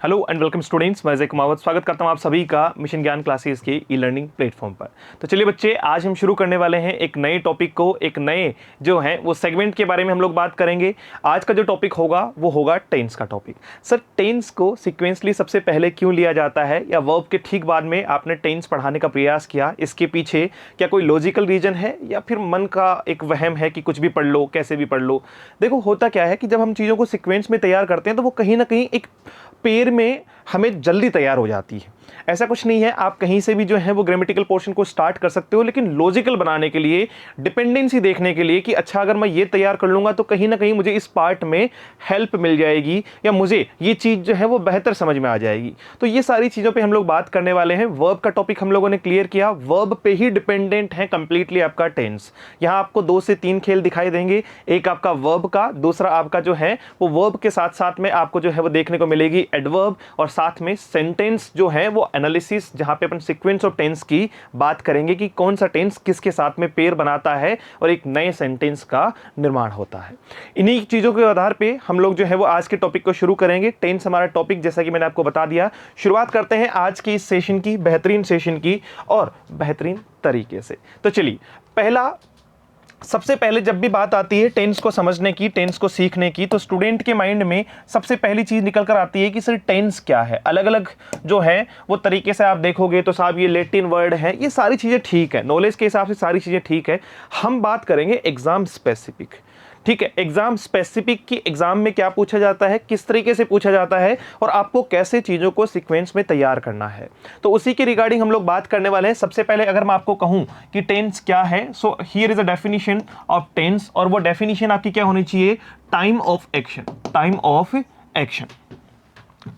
Hello and welcome students, मैं अजय कुमावत स्वागत करता हूं आप सभी का मिशन ज्ञान क्लासेस के ई लर्निंग प्लेटफॉर्म पर। तो चलिए बच्चे, आज हम शुरू करने वाले हैं एक नए टॉपिक को, एक नए जो है वो सेगमेंट के बारे में हम लोग बात करेंगे। आज का जो टॉपिक होगा वो होगा टेंस का टॉपिक। सर, टेंस को सिक्वेंसली सबसे पहले क्यों लिया जाता है, या वर्ब के ठीक बाद में आपने टेंस पढ़ाने का प्रयास किया, इसके पीछे क्या कोई लॉजिकल रीजन है या फिर मन का एक वहम है कि कुछ भी पढ़ लो, कैसे भी पढ़ लो। देखो, होता क्या है कि जब हम चीज़ों को सिक्वेंस में तैयार करते हैं तो वो कहीं ना कहीं एक पेयर में हमें जल्दी तैयार हो जाती है। ऐसा कुछ नहीं है, आप कहीं से भी जो है वो ग्रामेटिकल पोर्शन को स्टार्ट कर सकते हो, लेकिन लॉजिकल बनाने के लिए, डिपेंडेंसी देखने के लिए कि अच्छा अगर मैं ये तैयार कर लूँगा तो कहीं ना कहीं मुझे इस पार्ट में हेल्प मिल जाएगी या मुझे ये चीज़ जो है वो बेहतर समझ में आ जाएगी। तो ये सारी चीज़ों पे हम लोग बात करने वाले हैं। वर्ब का टॉपिक हम लोगों ने क्लियर किया, वर्ब पे ही डिपेंडेंट है कंप्लीटली आपका टेंस। यहाँ आपको 2 से 3 खेल दिखाई देंगे, एक आपका वर्ब का, दूसरा आपका जो है वो वर्ब के साथ साथ में आपको जो है वो देखने को मिलेगी एडवर्ब, और साथ में सेंटेंस जो है वो एनालिसिस, जहां पे अपन सीक्वेंस ऑफ टेंस की बात करेंगे कि कौन सा टेंस किसके साथ में पेयर बनाता है और एक नए सेंटेंस का निर्माण होता है। इन्हीं चीज़ों के आधार पे हम लोग जो है वो आज के टॉपिक को शुरू करेंगे। टेंस हमारा टॉपिक, जैसा कि मैंने आपको बता दिया। शुरुआत करते हैं आज की इस सेशन की, बेहतरीन सेशन की और बेहतरीन तरीके से। तो चलिए, सबसे पहले जब भी बात आती है टेंस को समझने की, टेंस को सीखने की, तो स्टूडेंट के माइंड में सबसे पहली चीज निकल कर आती है कि सर टेंस क्या है। अलग अलग जो है वो तरीके से आप देखोगे तो साहब ये लैटिन वर्ड है, ये सारी चीजें ठीक है, नॉलेज के हिसाब से सारी चीजें ठीक है। हम बात करेंगे एग्जाम स्पेसिफिक, ठीक है। एग्जाम स्पेसिफिक की एग्जाम में क्या पूछा जाता है, किस तरीके से पूछा जाता है और आपको कैसे चीज़ों को सीक्वेंस में तैयार करना है, तो उसी के रिगार्डिंग हम लोग बात करने वाले हैं। सबसे पहले अगर मैं आपको कहूं कि टेंस क्या है, so here is a definition of tense, और वो डेफिनेशन आपकी क्या होनी चाहिए, time of action. Time of action.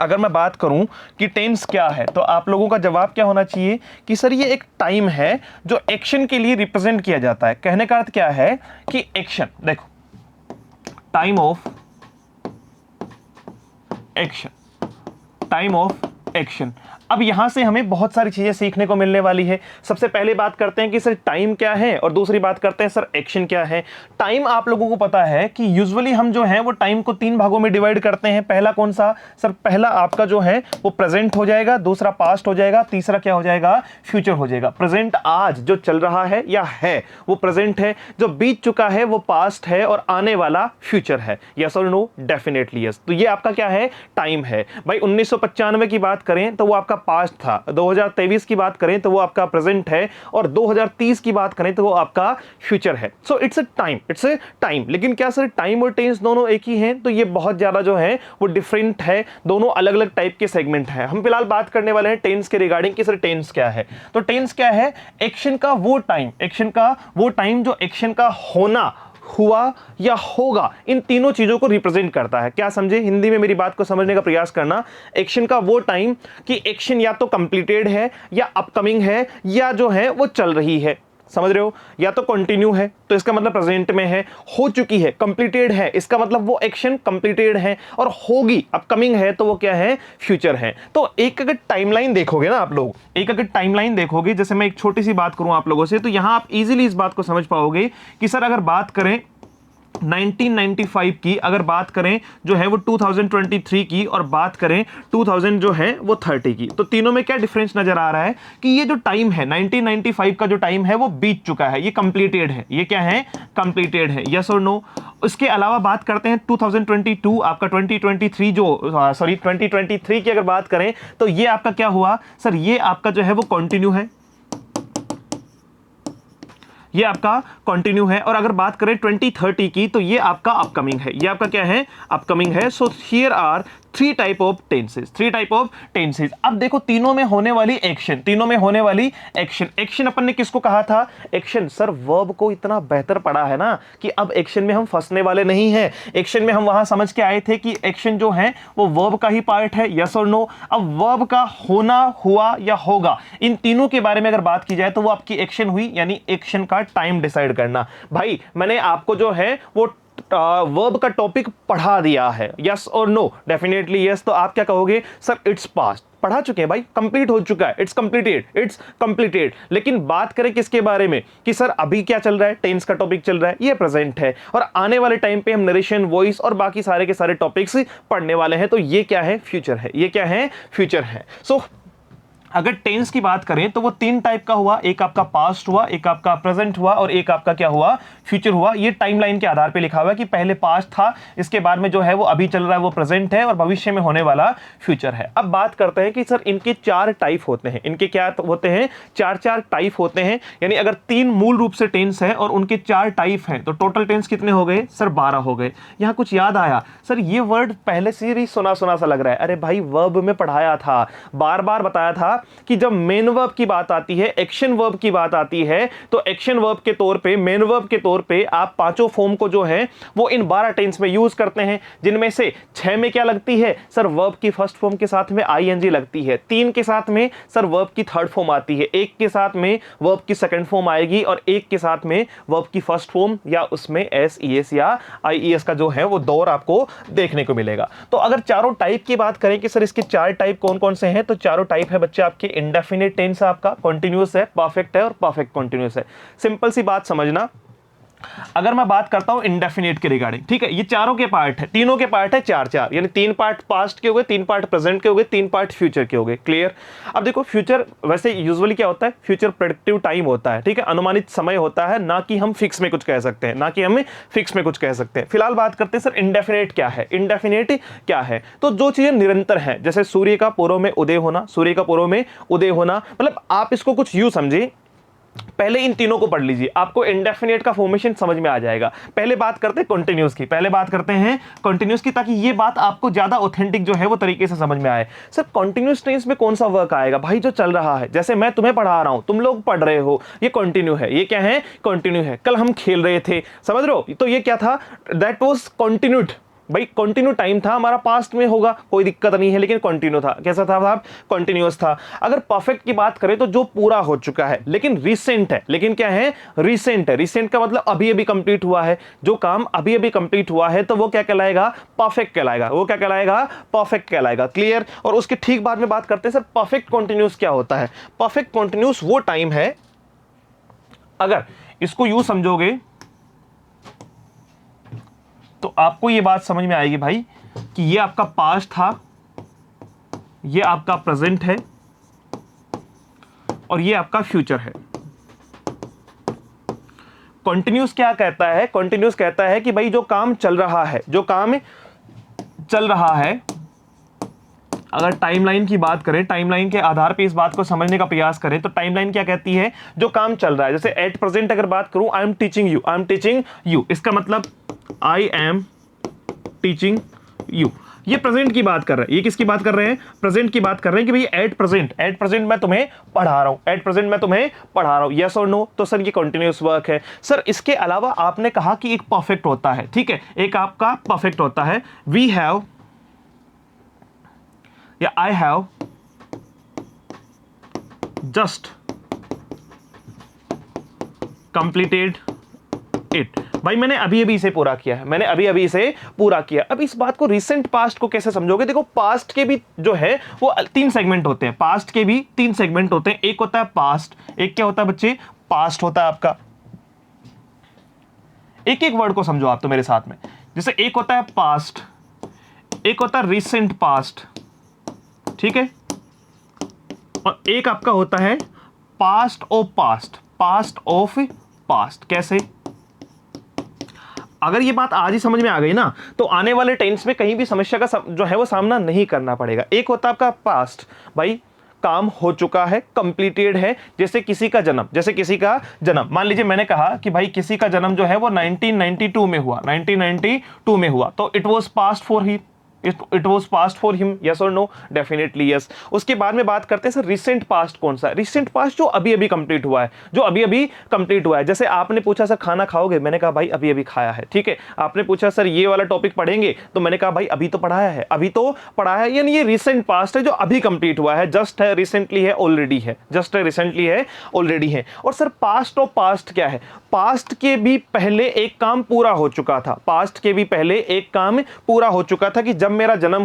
अगर मैं बात करूं कि टेंस क्या है, तो आप लोगों का जवाब क्या होना चाहिए कि सर ये एक टाइम है जो एक्शन के लिए रिप्रेजेंट किया जाता है। कहने का अर्थ क्या है कि एक्शन, देखो, time of action, time of action. अब यहां से हमें बहुत सारी चीजें सीखने को मिलने वाली है। सबसे पहले बात करते हैं कि सर टाइम क्या है, और दूसरी बात करते हैं सर एक्शन क्या है। टाइम आप लोगों को पता है कि यूजुअली हम जो है वो टाइम को 3 भागों में डिवाइड करते हैं। पहला कौन सा सर, पहला आपका जो है वो प्रेजेंट हो जाएगा, दूसरा पास्ट हो जाएगा, तीसरा क्या हो जाएगा, फ्यूचर हो जाएगा। प्रेजेंट आज जो चल रहा है या है वो प्रेजेंट है, जो बीत चुका है वो पास्ट है, और आने वाला फ्यूचर है। यस और नो? Definitely yes. तो ये आपका क्या है, टाइम है। भाई 1995 की बात करें तो वो आपका पास्ट था, 2023 की बात करें तो वो आपका प्रेजेंट है, और 2030 की बात करें तो वो आपका फ्यूचर है। So it's a time, it's a time. लेकिन क्या सर टाइम और टेंस दोनों एक ही हैं? तो ये बहुत ज्यादा जो है वो डिफरेंट है, दोनों अलग अलग टाइप के सेगमेंट है। हम फिलहाल बात करने वाले हैं टेंस के रिगार्डिंग कि सर टेंस क्या है। तो टेंस क्या है, एक्शन का वो टाइम, एक्शन का वो टाइम जो एक्शन का होना, हुआ या होगा, इन तीनों चीजों को रिप्रेजेंट करता है। क्या समझे? हिंदी में मेरी बात को समझने का प्रयास करना। एक्शन का वो टाइम कि एक्शन या तो कंप्लीटेड है, या अपकमिंग है, या जो है वो चल रही है। समझ रहे हो? या तो कंटिन्यू है तो इसका मतलब प्रेजेंट में है, हो चुकी है, कंप्लीटेड है, इसका मतलब वो एक्शन कंप्लीटेड है, और होगी, अपकमिंग है, तो वो क्या है, फ्यूचर है। तो एक अगर टाइमलाइन देखोगे ना आप लोग, एक अगर टाइमलाइन देखोगे, जैसे मैं एक छोटी सी बात करूं आप लोगों से, तो यहां आप इजीली इस बात को समझ पाओगे कि सर अगर बात करें 1995 की, अगर बात करें जो है वो 2023 की, और बात करें 2000 जो है वो 30 की, तो तीनों में क्या डिफरेंस नजर आ रहा है कि ये जो टाइम है 1995 का जो टाइम है वो बीत चुका है, ये कंप्लीटेड है। ये क्या है, कंप्लीटेड है। यस और नो? इसके अलावा बात करते हैं 2022, आपका 2023 जो सॉरी 2023 की अगर बात करें तो ये आपका क्या हुआ सर, ये आपका जो है वो कंटिन्यू है, ये आपका कंटिन्यू है। और अगर बात करें 2030 की तो ये आपका अपकमिंग है, ये आपका क्या है, अपकमिंग है। So here are 3 type of tenses, 3 type of tenses. अब देखो तीनों में होने वाली एक्शन, तीनों में होने वाली एक्शन। एक्शन अपन ने किसको कहा था, एक्शन सर वर्ब को इतना बेहतर पढ़ा है ना कि अब एक्शन में हम फंसने वाले नहीं हैं। एक्शन में हम वहां समझ के आए थे कि एक्शन जो है वो वर्ब का ही पार्ट है। यस और नो? अब वर्ब का होना, हुआ या होगा, इन तीनों के बारे में अगर बात की जाए तो वो आपकी एक्शन हुई, यानी एक्शन का टाइम डिसाइड करना। भाई मैंने आपको जो है वो वर्ब का टॉपिक पढ़ा दिया है, यस और नो? Definitely yes. तो आप क्या कहोगे? सर इट्स पास्ट, पढ़ा चुके हैं भाई, कंप्लीट हो चुका है, इट्स कंप्लीटेड, इट्स कंप्लीटेड। लेकिन बात करें किसके बारे में कि सर अभी क्या चल रहा है, टेंस का टॉपिक चल रहा है, ये प्रेजेंट है, और आने वाले टाइम पे हम नरेशन, वॉइस और बाकी सारे के सारे टॉपिक्स पढ़ने वाले हैं। तो ये क्या है? फ्यूचर है। ये क्या है? फ्यूचर है। सो अगर टेंस की बात करें तो वो तीन टाइप का हुआ, एक आपका पास्ट हुआ, एक आपका प्रेजेंट हुआ, और एक आपका क्या हुआ? फ्यूचर हुआ। ये टाइमलाइन के आधार पे लिखा हुआ है कि पहले पास्ट था, इसके बाद में जो है वो अभी चल रहा है वो प्रेजेंट है, और भविष्य में होने वाला फ्यूचर है। अब बात करते हैं कि सर इनके चार टाइप होते हैं। इनके क्या होते हैं? चार टाइप होते हैं। यानी अगर तीन मूल रूप से टेंस है और उनके चार टाइप हैं तो टोटल टेंस कितने हो गए? सर 12 हो गए। यहां कुछ याद आया? सर ये वर्ड पहले से ही सुना सुना सा लग रहा है। अरे भाई वर्ब में पढ़ाया था, बार बार बताया था कि जब मेन वर्ब की बात आती है, एक्शन वर्ब की बात आती है, तो एक्शन वर्ब के तौर पे, मेन वर्ब के तौर पे आप पांचों फॉर्म को जो है वो इन 12 टेंस में यूज करते हैं, जिनमें से 6 में क्या लगती है? सर वर्ब की फर्स्ट फॉर्म के साथ में आईएनजी लगती है, 3 के साथ में सर वर्ब की थर्ड फॉर्म आती है, 1 के साथ में वर्ब की सेकंड फॉर्म आएगी, और 1 के साथ में वर्ब की फर्स्ट फॉर्म या उसमें एस ईएस या आईईएस का जो है वो दौर आपको देखने को मिलेगा। तो अगर चारों टाइप की बात करें कि सर इसके चार टाइप कौन कौन से हैं, तो चारों टाइप है बच्चे आपके इंडेफिनिट टेंस है, आपका कंटीन्यूअस है, परफेक्ट है और परफेक्ट कंटीन्यूअस है। सिंपल सी बात समझना, अगर मैं बात करता हूं इंडेफिनिट के रिगार्डिंग, ठीक है, ये चारों के पार्ट है, तीनों के पार्ट है चार चार, यानी 3 पार्ट पास्ट के हो गए, 3 पार्ट प्रेजेंट के हो गए, 3 पार्ट फ्यूचर के हो गए। क्लियर? अब देखो फ्यूचर वैसे यूजुअली क्या होता है? फ्यूचर प्रेडिक्टिव टाइम होता है, ठीक है, अनुमानित समय होता है, ना कि हम फिक्स में कुछ कह सकते हैं, ना कि हम फिक्स में कुछ कह सकते हैं। फिलहाल बात करते हैं सर इंडेफिनिट क्या है। इंडेफिनिट क्या है? तो जो चीजें निरंतर है, जैसे सूर्य का पूर्व में उदय होना, सूर्य का पूर्व में उदय होना, मतलब आप इसको कुछ यूं समझिए, पहले इन तीनों को पढ़ लीजिए, आपको इंडेफिनिट का फॉर्मेशन समझ में आ जाएगा। पहले बात करते हैं कंटीन्यूअस की, ताकि ये बात आपको ज्यादा ऑथेंटिक जो है वो तरीके से समझ में आए। सर कंटीन्यूअस टेंस में कौन सा वर्क आएगा? भाई जो चल रहा है, जैसे मैं तुम्हें पढ़ा रहा हूं, तुम लोग पढ़ रहे हो, ये कंटिन्यू है। ये क्या है? कंटिन्यू है। कल हम खेल रहे थे, समझ रहे हो? तो ये क्या था? That was continued. भाई कंटिन्यू टाइम था हमारा, पास्ट में होगा कोई दिक्कत नहीं है, लेकिन कंटिन्यू था। कैसा था साहब? कंटिन्यूअस था। अगर परफेक्ट की बात करें तो जो पूरा हो चुका है लेकिन रिसेंट है, लेकिन क्या है? रिसेंट है। रिसेंट का मतलब अभी अभी कंप्लीट हुआ है, जो काम अभी अभी कंप्लीट हुआ है, तो वो क्या कहलाएगा? परफेक्ट कहलाएगा। वो क्या कहलाएगा? परफेक्ट कहलाएगा। क्लियर? और उसके ठीक बाद में बात करते हैं सर परफेक्ट कंटिन्यूअस क्या होता है। परफेक्ट कंटिन्यूअस वो टाइम है, अगर इसको यूं समझोगे तो आपको ये बात समझ में आएगी भाई कि ये आपका पास्ट था, ये आपका प्रेजेंट है, और ये आपका फ्यूचर है। कंटिन्यूअस क्या कहता है? कंटिन्यूअस कहता है कि भाई जो काम चल रहा है, जो काम चल रहा है, अगर टाइमलाइन की बात करें, टाइमलाइन के आधार पे इस बात को समझने का प्रयास करें, तो टाइमलाइन क्या कहती है? जो काम चल रहा है। जैसे एट प्रेजेंट अगर बात करूं, I am teaching you, I am teaching you, इसका मतलब आई एम टीचिंग यू, ये प्रेजेंट की बात कर रहे हैं। ये किसकी बात कर रहे हैं? प्रेजेंट की बात कर रहे हैं कि भाई एट प्रेजेंट मैं तुम्हें पढ़ा रहा हूं, एट प्रेजेंट मैं तुम्हें पढ़ा रहा हूं। यस और नो? तो सर ये कंटिन्यूअस वर्क है। सर इसके अलावा आपने कहा कि एक परफेक्ट होता है, ठीक है, एक आपका परफेक्ट होता है। वी हैव या I have just completed it. भाई मैंने अभी अभी इसे पूरा किया है, मैंने अभी अभी इसे पूरा किया। अब इस बात को रिसेंट पास्ट को कैसे समझोगे? देखो पास्ट के भी जो है वो 3 सेगमेंट होते हैं, पास्ट के भी 3 सेगमेंट होते हैं। एक होता है पास्ट, एक क्या होता है बच्चे? पास्ट होता है आपका। एक एक वर्ड को समझो आप तो मेरे साथ में। जैसे एक होता है पास्ट, एक होता है रिसेंट पास्ट, ठीक है, और एक आपका होता है past of past, past of past. कैसे? अगर ये बात आज ही समझ में आ गई ना, तो आने वाले टेंस में कहीं भी समस्या का जो है वो सामना नहीं करना पड़ेगा। एक होता है आपका पास्ट, भाई काम हो चुका है, कंप्लीटेड है। जैसे किसी का जन्म, जैसे किसी का जन्म, मान लीजिए मैंने कहा कि भाई किसी का जन्म जो है वो 1992 में हुआ, 1992 में हुआ, तो it was past for he, it was past for him, yes और नो? Definitely yes. उसके बाद में बात करते हैं सर रिसेंट पास्ट कौन सा है? रिसेंट पास्ट जो अभी अभी कंप्लीट हुआ है, जो अभी अभी कंप्लीट हुआ है। जैसे आपने पूछा सर खाना खाओगे, मैंने कहा भाई अभी अभी खाया है, ठीक है। आपने पूछा सर ये वाला टॉपिक पढ़ेंगे, तो मैंने कहा भाई अभी तो पढ़ाया है, अभी तो पढ़ाया है। यानी ये रिसेंट पास्ट है जो अभी कंप्लीट हुआ है, जस्ट है, रिसेंटली है, ऑलरेडी है, जस्ट है, रिसेंटली है, ऑलरेडी है। और सर पास्ट ऑफ पास्ट क्या है? पास्ट के भी पहले एक काम पूरा हो चुका था, पास्ट के भी पहले एक काम पूरा हो चुका था कि जब मेरा जन्म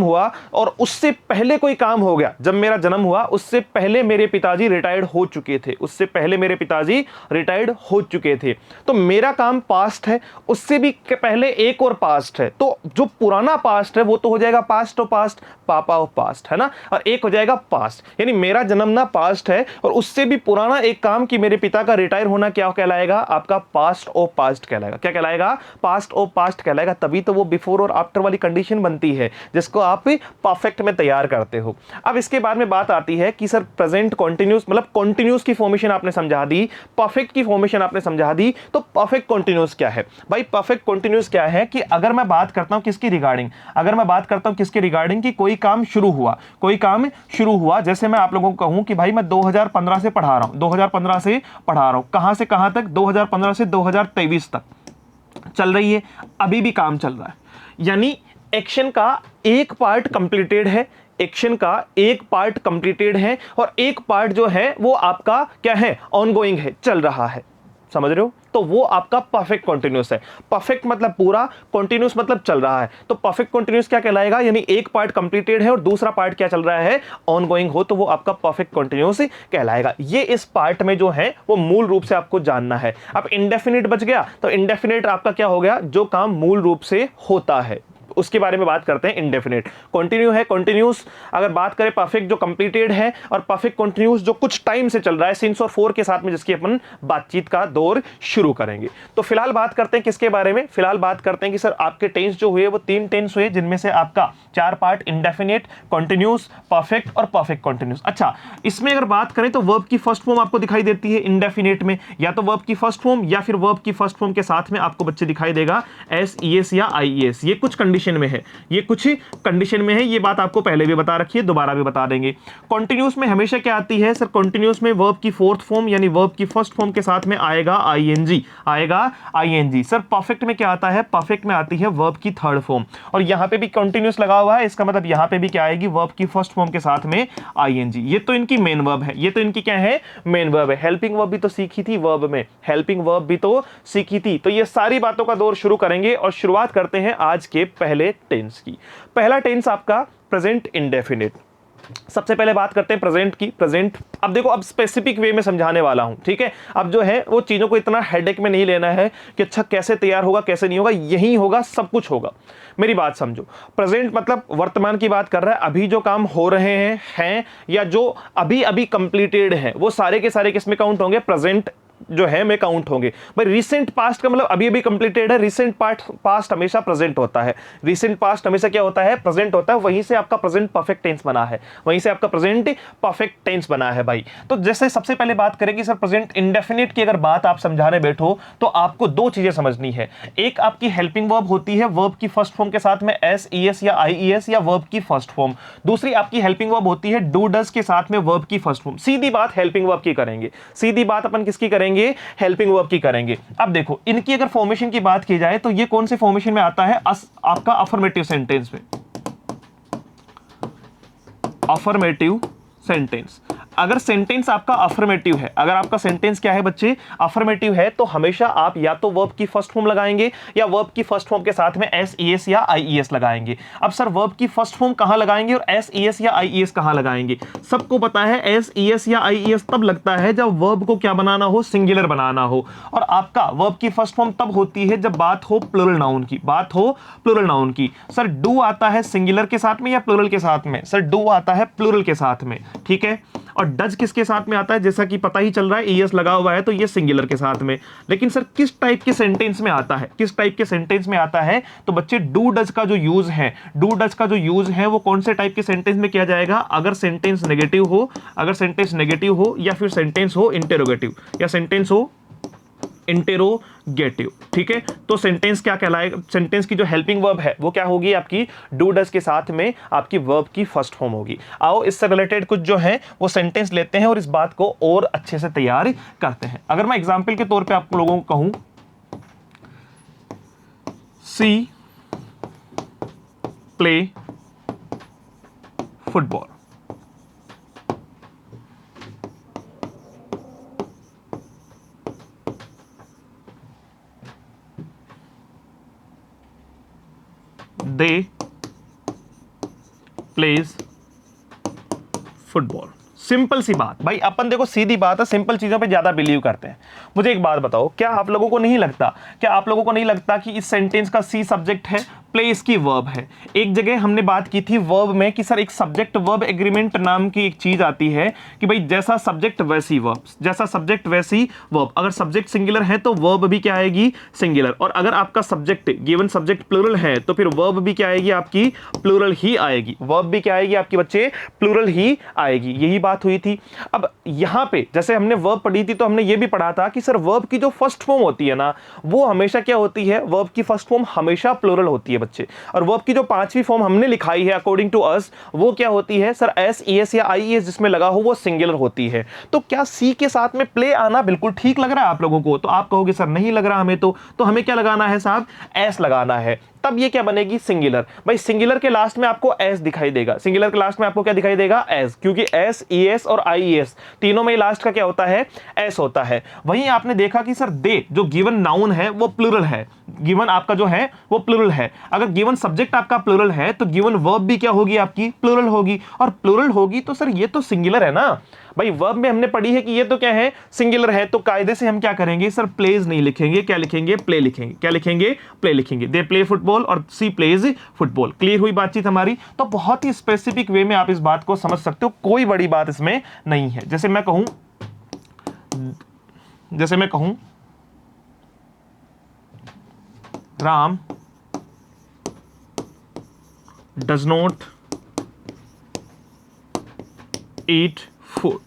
हुआ और उससे पहले कोई काम हो गया। जब मेरा जन्म हुआ उससे पहले मेरे पिताजी रिटायर्ड हो चुके थे, उससे पहले मेरे पिताजी रिटायर्ड हो चुके थे। तो मेरा काम पास्ट है, उससे भी पहले एक और पास्ट है। तो जो पुराना पास्ट है वो तो हो जाएगा पास्ट ऑफ पास्ट, पापा ऑफ पास्ट, है ना। और एक हो जाएगा पास्ट, यानी मेरा जन्म ना पास्ट है और उससे भी पुराना एक काम कि मेरे पिता का रिटायर होना क्या कहलाएगा? आपका पास्ट ऑफ पास्ट कहलाएगा। क्या कहलाएगा? पास्ट ऑफ पास्ट कहलाएगा। तभी तो वो बिफोर और आफ्टर वाली कंडीशन बनती है जिसको आप परफेक्ट में तैयार करते हो। अब इसके बाद में बात आती है कि सर प्रेजेंट कॉन्टिन्यूस, मतलब कॉन्टिन्यूस की फॉर्मेशन आपने समझा दी, परफेक्ट की फॉर्मेशन आपने समझा दी, तो परफेक्ट कॉन्टिन्यूस क्या है भाई? परफेक्ट कॉन्टिन्यूस क्या है कि अगर मैं बात करता हूं किसकी रिगार्डिंग, अगर मैं बात करता हूं किसके रिगार्डिंग कि कोई काम शुरू हुआ, जैसे मैं आप लोगों को कहूं कि भाई मैं 2015 से पढ़ा रहा हूं, 2015 से पढ़ा रहा हूं, कहां से कहां तक? 2015 से 2023 तक चल रही है, अभी भी काम चल रहा है। यानी एक्शन का एक पार्ट कंप्लीटेड है, एक्शन का एक पार्ट कंप्लीटेड है और एक पार्ट जो है वो आपका क्या है? ऑनगोइंग है, चल रहा है। समझ रहे हो? तो वो आपका परफेक्ट कॉन्टिन्यूस है। परफेक्ट मतलब पूरा, कॉन्टिन्यूस मतलब चल रहा है। तो परफेक्ट कॉन्टिन्यूस क्या कहलाएगा? यानी एक पार्ट कंप्लीटेड है और दूसरा पार्ट क्या चल रहा है? ऑनगोइंग हो, तो वो आपका परफेक्ट कॉन्टिन्यूस कहलाएगा। ये इस पार्ट में जो है वो मूल रूप से आपको जानना है। अब इंडेफिनिट बच गया, तो इंडेफिनिट आपका क्या हो गया? जो काम मूल रूप से होता है उसके बारे में बात करते हैं। इंडेफिनिट कंटिन्यू है, कंटिन्यूस अगर बात करें परफेक्ट जो कंप्लीटेड है, और परफेक्ट कंटिन्यूस जो कुछ टाइम से चल रहा है, सिंस और फॉर के साथ में, जिसकी अपन बातचीत का दौर शुरू करेंगे। तो फिलहाल बात करते हैं किसके बारे में? फिलहाल बात करते हैं कि सर आपके टेंस जो हुए वो 3 टेंस हुए, जिनमें से आपका 4 पार्ट इंडेफिनिट, कंटिन्यूस, परफेक्ट और परफेक्ट कंटिन्यूस। अच्छा, इसमें अगर बात करें तो वर्ब की फर्स्ट फॉर्म आपको दिखाई देती है इंडेफिनिट में, या तो वर्ब की फर्स्ट फॉर्म या फिर वर्ब की फर्स्ट फॉर्म के साथ में आपको बच्चे दिखाई देगा एस, ई एस या आई एस। ये कुछ कंडीशन में है, ये कुछ कंडीशन में है, ये बात आपको पहले भी बता रखी है, दोबारा भी बता देंगे। कॉन्टिन्यूस में हमेशा क्या आती है सर? कॉन्टिन्यूस में वर्ब की फोर्थ फॉर्म यानी वर्ब की फर्स्ट फॉर्म के साथ में आएगा आईएनजी, आएगा आईएनजी। सर परफेक्ट में क्या आता है? परफेक्ट में आती है वर्ब की थर्ड फॉर्म, और यहां पे भी कॉन्टिन्यूस लगा हुआ है, इसका मतलब यहां पे भी क्या आएगी? वर्ब की फर्स्ट फॉर्म के साथ में आईएनजी। ये तो इनकी मेन वर्ब है, ये तो इनकी क्या है? मेन वर्ब है। हेल्पिंग वर्ब भी तो सीखी थी वर्ब में, हेल्पिंग वर्ब भी तो सीखी थी। तो ये सारी बातों का दौर शुरू करेंगे और शुरुआत करते हैं आज के पहले टेंस की। पहला टेंस आपका प्रेजेंट इंडेफिनिट। सबसे पहले बात करते हैं प्रेजेंट की। प्रेजेंट, अब देखो, अब स्पेसिफिक वे में समझाने वाला हूं, ठीक है। अब जो है वो चीजों को इतना हेडेक में नहीं लेना है कि अच्छा कैसे तैयार होगा कैसे नहीं होगा, यही होगा, सब कुछ होगा। मेरी बात समझो। प्रेजेंट मतलब वर्तमान की बात कर रहा है, अभी जो काम हो रहे हैं या जो अभी अभी कंप्लीटेड है, वो सारे के सारे किसमें काउंट होंगे? प्रेजेंट जो है में काउंट होंगे भाई। रिसेंट पास्ट का मतलब अभी अभी कंप्लीटेड है, रिसेंट पास्ट हमेशा प्रेजेंट होता है, रिसेंट पास्ट हमेशा क्या होता है? प्रेजेंट होता है। वहीं से आपका प्रेजेंट परफेक्ट टेंस बना है, वहीं से आपका प्रेजेंट परफेक्ट टेंस बना है भाई। तो जैसे सबसे पहले बात करेंगे सर प्रेजेंट इंडेफिनिट की, अगर बात आप समझाने बैठो तो आपको 2 चीजें समझनी है। एक आपकी हेल्पिंग वर्ब होती है वर्ब की फर्स्ट फॉर्म के साथ में एस, ई एस या आई ई एस, या वर्ब की फर्स्ट फॉर्म। दूसरी आपकी हेल्पिंग वर्ब होती है डू डज के साथ में वर्ब की फर्स्ट फॉर्म। सीधी बात हेल्पिंग वर्ब की करेंगे, सीधी बात अपन किसकी करेंगे? हेल्पिंग वर्ब की करेंगे। अब देखो, इनकी अगर फॉर्मेशन की बात की जाए तो ये कौन से फॉर्मेशन में आता है? आपका अफर्मेटिव सेंटेंस में, अफर्मेटिव सेंटेंस। अगर सेंटेंस आपका अफर्मेटिव है, अगर आपका सेंटेंस क्या है बच्चे? अफर्मेटिव है, तो हमेशा आप या तो वर्ब की फर्स्ट फॉर्म लगाएंगे या वर्ब की फर्स्ट फॉर्म के साथ में एस, ई एस या आई ई एस लगाएंगे। अब सर वर्ब की फर्स्ट फॉर्म कहां लगाएंगे और एस, ई एस या आई ई एस कहां लगाएंगे? सबको पता है एस, ई एस या आई ई एस तब लगता है जब वर्ब को क्या बनाना हो? सिंगुलर बनाना हो। और आपका वर्ब की फर्स्ट फॉर्म तब होती है जब बात हो प्लूरल नाउन की, बात हो प्लूरल नाउन की। सर डू आता है सिंगुलर के साथ में या प्लूरल के साथ में? सर डू आता है प्लूरल के साथ में, ठीक है। और डज किसके साथ में आता है? जैसा कि पता ही चल रहा है ईएस लगा हुआ है, तो ये सिंगुलर के साथ में। लेकिन सर किस टाइप के सेंटेंस में आता है? किस टाइप के सेंटेंस में आता है? तो बच्चे डू डज का जो यूज है, डू डज का जो यूज है वो कौन से टाइप के सेंटेंस में किया जाएगा? अगर सेंटेंस नेगेटिव हो, अगर सेंटेंस नेगेटिव हो, या फिर सेंटेंस हो इंटेरोगेटिव, या सेंटेंस हो इंटेरोगेटिव गेटिव। ठीक है, तो सेंटेंस क्या कहलाएगा, सेंटेंस की जो हेल्पिंग वर्ब है वो क्या होगी आपकी, डू डज के साथ में आपकी वर्ब की फर्स्ट फॉर्म होगी। आओ इससे रिलेटेड कुछ जो है वो सेंटेंस लेते हैं और इस बात को और अच्छे से तैयार करते हैं। अगर मैं एग्जांपल के तौर पे आप लोगों को कहूं, सी प्ले फुटबॉल, दे प्लेज फुटबॉल। सिंपल सी बात भाई, अपन देखो सीधी बात है, सिंपल चीजों पे ज्यादा बिलीव करते हैं। मुझे एक बात बताओ, क्या आप लोगों को नहीं लगता, क्या आप लोगों को नहीं लगता कि इस सेंटेंस का सी सब्जेक्ट है, प्लेस की वर्ब है। एक जगह हमने बात की थी वर्ब में कि सर एक सब्जेक्ट वर्ब एग्रीमेंट नाम की एक चीज आती है कि भाई जैसा सब्जेक्ट वैसी वर्ब, जैसा सब्जेक्ट वैसी वर्ब। अगर सब्जेक्ट सिंगुलर है तो वर्ब भी क्या आएगी, सिंगुलर। और अगर आपका सब्जेक्ट गिवन सब्जेक्ट प्लूरल है तो फिर वर्ब भी क्या आएगी आपकी, प्लूरल ही आएगी। वर्ब भी क्या आएगी आपकी बच्चे, प्लूरल ही आएगी। यही बात हुई थी। अब यहां पे जैसे हमने वर्ब पढ़ी थी तो हमने ये भी पढ़ा था कि सर वर्ब की जो फर्स्ट फॉर्म होती है ना, वो हमेशा क्या होती है, वर्ब की फर्स्ट फॉर्म हमेशा प्लूरल होती है बच्चे। और वर्ब की जो पांचवी फॉर्म हमने लिखाई है अकॉर्डिंग टू अस, वो क्या होती है सर, एस ई एस या आई एस जिसमें लगा हो वो सिंगुलर होती है। तो क्या सी के साथ में प्ले आना बिल्कुल ठीक लग रहा है आप लोगों को? तो आप कहोगे सर नहीं लग रहा हमें, तो हमें क्या लगाना है साहब, एस लगाना है। तब ये क्या बनेगी, सिंगुलर। भाई सिंगुलर के लास्ट में आपको एस दिखाई देगा, सिंगुलर के लास्ट में आपको क्या दिखाई देगा, एस, क्योंकि एस, ई एस और आई एस तीनों में लास्ट का क्या होता है, एस होता है। वहीं आपने देखा कि सर दे जो गिवन नाउन है वो प्लूरल है, गिवन आपका जो है वो प्लूरल है। अगर गिवन सब्जेक्ट आपका प्लूरल है तो गिवन वर्ब भी क्या होगी आपकी, प्लूरल होगी। और प्लूरल होगी तो सर ये तो सिंगुलर है ना भाई। वर्ब में हमने पढ़ी है कि ये तो क्या है, सिंगुलर है। तो कायदे से हम क्या करेंगे सर, प्लेज नहीं लिखेंगे, क्या लिखेंगे, प्ले लिखेंगे। क्या लिखेंगे, प्ले लिखेंगे। दे प्ले फुटबॉल और सी प्लेज फुटबॉल। क्लियर हुई बातचीत हमारी? तो बहुत ही स्पेसिफिक वे में आप इस बात को समझ सकते हो, कोई बड़ी बात इसमें नहीं है। जैसे मैं कहूं Ram does not eat food.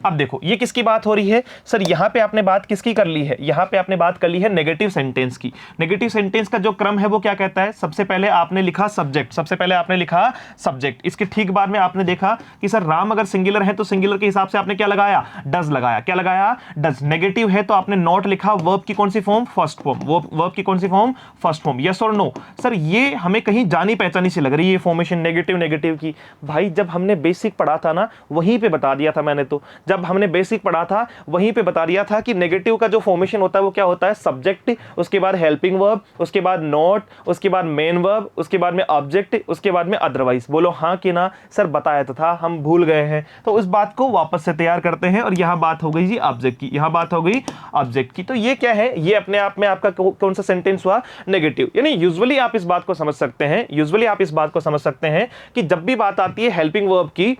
अब देखो ये किसकी बात हो रही है सर, यहां पे आपने बात किसकी कर ली है, यहां पे आपने बात कर ली है नेगेटिव सेंटेंस की। नेगेटिव सेंटेंस का जो क्रम है वो क्या कहता है, सबसे पहले आपने लिखा सब्जेक्ट, सबसे पहले आपने लिखा सब्जेक्ट। इसके ठीक बाद में आपने देखा कि सर राम अगर सिंगुलर है तो सिंगुलर के हिसाब से आपने क्या लगाया, डज लगाया। क्या लगाया, डज। नेगेटिव है तो आपने नॉट लिखा। वर्ब की कौन सी फॉर्म, फर्स्ट फॉर्म। वर्ब की कौन सी फॉर्म, फर्स्ट फॉर्म। यस और नो? सर ये हमें कहीं जानी पहचानी सी लग रही है फॉर्मेशन नेगेटिव नेगेटिव की। भाई जब हमने बेसिक पढ़ा था ना, वहीं पे बता दिया था मैंने। तो जब हमने बेसिक पढ़ा था वहीं पे बता दिया था कि नेगेटिव का जो फॉर्मेशन होता है वो क्या होता है, सब्जेक्ट, उसके बाद हेल्पिंग वर्ब, उसके बाद नॉट, उसके बाद मेन वर्ब, उसके बाद में ऑब्जेक्ट, उसके बाद में अदरवाइज। बोलो हाँ कि ना? सर बताया तो था, हम भूल गए हैं। तो उस बात को वापस से तैयार करते हैं। और यहां बात हो गई जी ऑब्जेक्ट की, यहां बात हो गई ऑब्जेक्ट की। तो ये क्या है, ये अपने आप में आपका कौन सा सेंटेंस हुआ, नेगेटिव। यानी यूजुअली आप इस बात को समझ सकते हैं, यूजुअली आप इस बात को समझ सकते हैं कि जब भी बात आती है हेल्पिंग वर्ब की,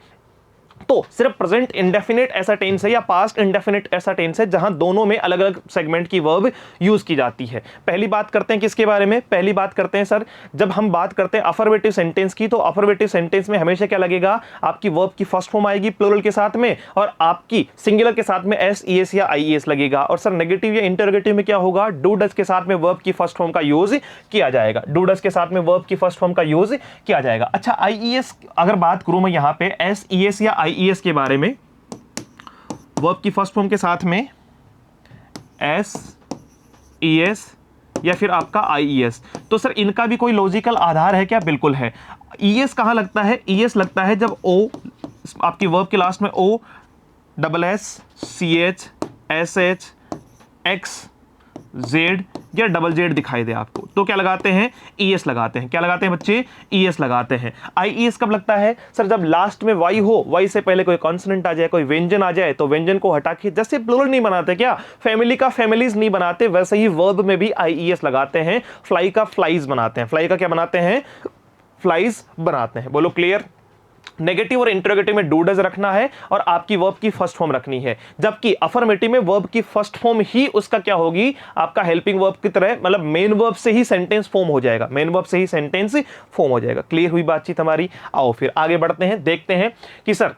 तो सिर्फ प्रेजेंट इंडेफिनिट ऐसा टेंस है या पास्ट इंडेफिनिट ऐसा टेंस है जहां दोनों में अलग अलग सेगमेंट की वर्ब यूज की जाती है। पहली बात करते हैं किसके बारे में, पहली बात करते हैं सर, जब हम बात करते हैं अफर्मेटिव सेंटेंस की, तो अफर्मेटिव सेंटेंस में हमेशा क्या लगेगा, आपकी वर्ब की फर्स्ट फॉर्म आएगी प्लूरल के साथ में, और आपकी सिंगुलर के साथ में एस, ई एस या आई एस लगेगा। और सर नेगेटिव या इंटरोगेटिव में क्या होगा, डू डज के साथ में वर्ब की फर्स्ट फॉर्म का यूज किया जाएगा। डू डज के साथ में वर्ब की फर्स्ट फॉर्म का यूज किया जाएगा। अच्छा आई ई एस अगर बात करूं मैं यहां पे एस, ई एस या आई ई एस के बारे में, वर्ब की फर्स्ट फॉर्म के साथ में एस, ई एस या फिर आपका आई ई एस, तो सर इनका भी कोई लॉजिकल आधार है क्या? बिल्कुल है। ई एस कहां लगता है, ई एस लगता है जब ओ, आपकी वर्ब के लास्ट में O, double S, C H, S H, X, Z या डबल जेड दिखाई दे आपको, तो क्या लगाते हैं, ई एस लगाते हैं। क्या लगाते हैं बच्चे, ई एस लगाते हैं। आई ई एस कब लगता है सर, जब लास्ट में वाई हो, वाई से पहले कोई कॉन्सोनेंट आ जाए, कोई व्यंजन आ जाए, तो व्यंजन को हटा के, जैसे प्लूरल नहीं बनाते क्या, फैमिली का फैमिलीज नहीं बनाते, वैसे ही वर्ब में भी आई ई एस लगाते हैं। फ्लाई का फ्लाइज बनाते हैं, फ्लाई का क्या बनाते हैं, फ्लाइज बनाते हैं। बोलो क्लियर? नेगेटिव और इंटरोगेटिव में डू डज रखना है और आपकी वर्ब की फर्स्ट फॉर्म रखनी है, जबकि अफर्मेटिव में वर्ब की फर्स्ट फॉर्म ही उसका क्या होगी, आपका हेल्पिंग वर्ब की तरह, मतलब मेन वर्ब से ही सेंटेंस फॉर्म हो जाएगा, मेन वर्ब से ही सेंटेंस फॉर्म हो जाएगा। क्लियर हुई बातचीत हमारी? आओ फिर आगे बढ़ते हैं, देखते हैं कि सर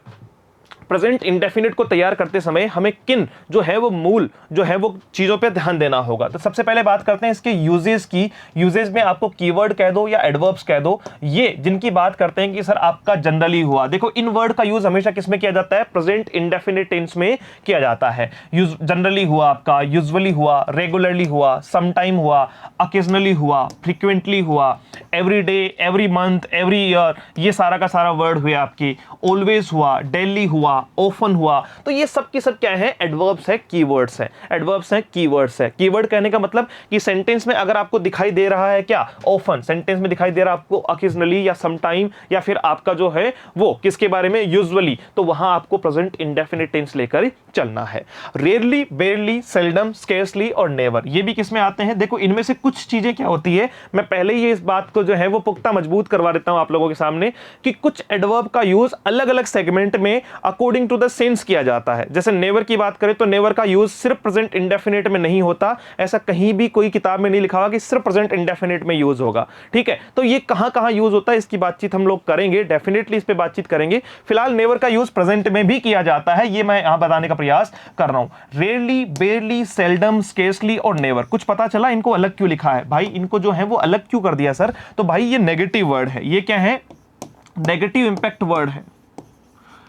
प्रेजेंट इंडेफिनिट को तैयार करते समय हमें किन जो है वो मूल जो है वो चीजों पे ध्यान देना होगा। तो सबसे पहले बात करते हैं इसके यूजेस की। यूजेस में आपको कीवर्ड कह दो या एडवर्ब्स कह दो, ये जिनकी बात करते हैं कि सर आपका जनरली हुआ। देखो इन वर्ड का यूज हमेशा किसमें किया जाता है, प्रेजेंट इंडेफिनिट टेंस में किया जाता है। जनरली हुआ आपका, यूजुअली हुआ, रेगुलरली हुआ, समटाइम हुआ, ओकेजनली हुआ, फ्रीक्वेंटली हुआ, every day, every month, every year, ये सारा का सारा वर्ड हुए आपके। ऑलवेज हुआ, डेली हुआ, ऑफन हुआ। तो ये सब की सब क्या है, एडवर्ब्स है, कीवर्ड्स है। एडवर्ब्स है, कीवर्ड्स है। कीवर्ड कहने का मतलब कि सेंटेंस में अगर आपको दिखाई दे रहा है क्या, ऑफन, सेंटेंस में दिखाई दे रहा है आपको ओकेजनली या समटाइम, या फिर आपका जो है वो किसके बारे में, यूजुअली, तो वहां आपको प्रेजेंट इंडेफिनिट टेंस लेकर चलना है। रेयरली, बेयरली, सेल्डम, स्केर्सली और नेवर, ये भी किसमें आते हैं। देखो इनमें से कुछ चीजें क्या होती है, मैं पहले ही इस बात को जो है वो पुख्ता मजबूत करवा देता हूं आप लोगों के सामने कि कुछ एडवर्ब का यूज अलग अलग सेगमेंट में अकॉर्डिंग टू द सेंस किया जाता है। जैसे नेवर की बात करें तो नेवर का यूज सिर्फ प्रेजेंट इंडेफिनिट में नहीं होता, ऐसा कहीं भी कोई किताब में नहीं लिखा हुआ कि सिर्फ प्रेजेंट इंडेफिनिट में यूज होगा। ठीक है, तो ये कहां कहां यूज होता है इसकी बातचीत हम लोग करेंगे, डेफिनेटली इस पे बातचीत करेंगे। फिलहाल नेवर का यूज प्रेजेंट में भी किया जाता है, ये मैं यहां बताने का प्रयास कर रहा हूं। रेयरली, बेयरली, सेल्डम, स्केर्सली और नेवर, कुछ पता चला इनको अलग क्यों लिखा है भाई, इनको जो है वो अलग क्यों कर दिया सर, तो भाई ये नेगेटिव वर्ड है। ये क्या है, नेगेटिव इंपैक्ट वर्ड है।